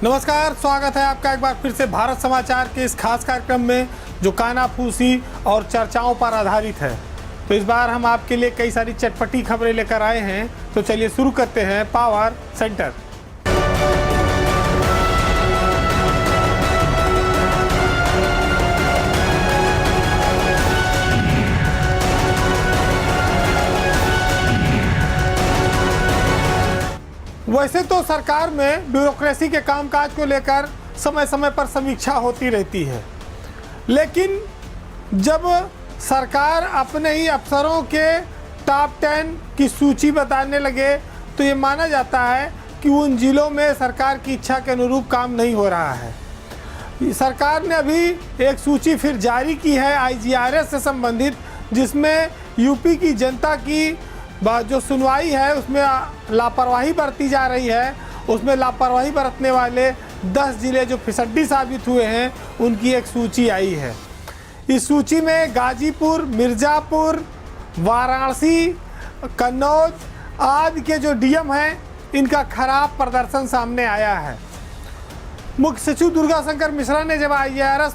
नमस्कार, स्वागत है आपका एक बार फिर से भारत समाचार के इस खास कार्यक्रम में जो कानाफूसी और चर्चाओं पर आधारित है। तो इस बार हम आपके लिए कई सारी चटपटी खबरें लेकर आए हैं। तो चलिए शुरू करते हैं पावर सेंटर। वैसे तो सरकार में ब्यूरोक्रेसी के कामकाज को लेकर समय समय पर समीक्षा होती रहती है, लेकिन जब सरकार अपने ही अफसरों के टॉप 10 की सूची बताने लगे तो ये माना जाता है कि उन जिलों में सरकार की इच्छा के अनुरूप काम नहीं हो रहा है। सरकार ने अभी एक सूची फिर जारी की है IGRS से संबंधित, जिसमें यूपी की जनता की जो सुनवाई है उसमें लापरवाही बरती जा रही है। उसमें लापरवाही बरतने वाले 10 जिले जो फिसड्डी साबित हुए हैं उनकी एक सूची आई है। इस सूची में गाजीपुर, मिर्ज़ापुर, वाराणसी, कन्नौज आदि के जो डीएम हैं इनका खराब प्रदर्शन सामने आया है। मुख्य सचिव दुर्गा शंकर मिश्रा ने जब IGRS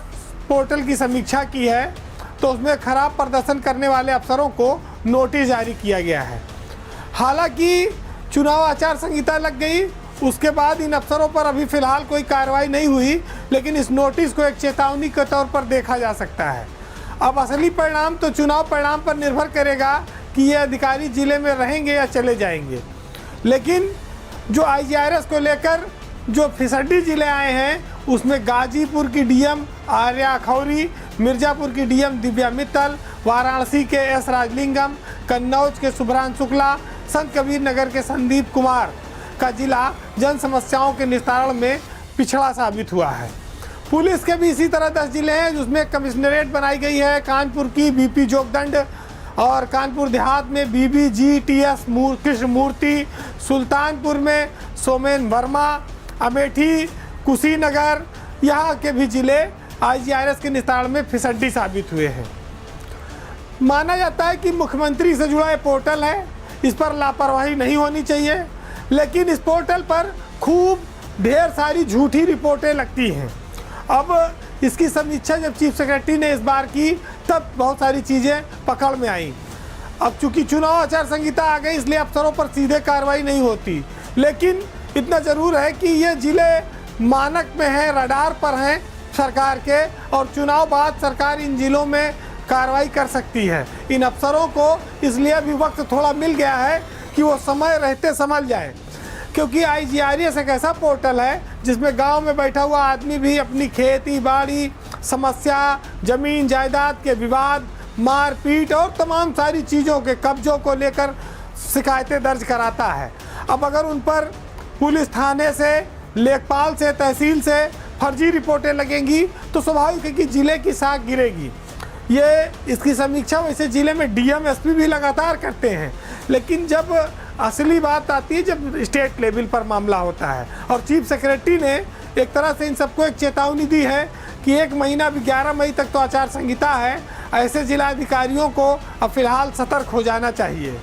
पोर्टल की समीक्षा की है तो उसमें खराब प्रदर्शन करने वाले अफसरों को नोटिस जारी किया गया है। हालांकि चुनाव आचार संहिता लग गई, उसके बाद इन अफसरों पर अभी फ़िलहाल कोई कार्रवाई नहीं हुई, लेकिन इस नोटिस को एक चेतावनी के तौर पर देखा जा सकता है। अब असली परिणाम तो चुनाव परिणाम पर निर्भर करेगा कि ये अधिकारी ज़िले में रहेंगे या चले जाएंगे। लेकिन जो IGRS को लेकर जो फिसड्डी ज़िले आए हैं उसमें गाजीपुर की डीएम आर्या खौरी, मिर्ज़ापुर की डीएम दिव्या मित्तल, वाराणसी के S राजलिंगम, कन्नौज के सुब्रान शुक्ला, संत कबीर नगर के संदीप कुमार का जिला जन समस्याओं के निस्तारण में पिछड़ा साबित हुआ है। पुलिस के भी इसी तरह 10 जिले हैं जिसमें कमिश्नरेट बनाई गई है। कानपुर की BP जोगदंड और कानपुर देहात में BBGTS कृष्णमूर्ति, सुल्तानपुर में सोमेन वर्मा, अमेठी, कुशीनगर, यहाँ के भी जिले IGRS के निस्तारण में फिसड्डी साबित हुए हैं। माना जाता है कि मुख्यमंत्री से जुड़ा ये पोर्टल है, इस पर लापरवाही नहीं होनी चाहिए, लेकिन इस पोर्टल पर खूब ढेर सारी झूठी रिपोर्टें लगती हैं। अब इसकी समीक्षा जब चीफ सेक्रेटरी ने इस बार की तब बहुत सारी चीज़ें पकड़ में आईं। अब चूंकि चुनाव आचार संहिता आ गई इसलिए अफसरों पर सीधे कार्रवाई नहीं होती, लेकिन इतना ज़रूर है कि ये ज़िले मानक में हैं, रडार पर हैं सरकार के, और चुनाव बाद सरकार इन जिलों में कार्रवाई कर सकती है। इन अफसरों को इसलिए अभी वक्त थोड़ा मिल गया है कि वो समय रहते संभल जाए, क्योंकि IGRS एक ऐसा पोर्टल है जिसमें गांव में बैठा हुआ आदमी भी अपनी खेती बाड़ी समस्या, ज़मीन जायदाद के विवाद, मारपीट और तमाम सारी चीज़ों के कब्जों को लेकर शिकायतें दर्ज कराता है। अब अगर उन पर पुलिस थाने से, लेखपाल से, तहसील से फर्जी रिपोर्टें लगेंगी तो स्वाभाविक है कि ज़िले की साख गिरेगी। ये इसकी समीक्षा वैसे ज़िले में DM SP भी लगातार करते हैं, लेकिन जब असली बात आती है जब स्टेट लेवल पर मामला होता है, और चीफ सेक्रेटरी ने एक तरह से इन सबको एक चेतावनी दी है कि 1 महीना भी 11 मई तक तो आचार संहिता है, ऐसे जिला अधिकारियों को अब फिलहाल सतर्क हो जाना चाहिए।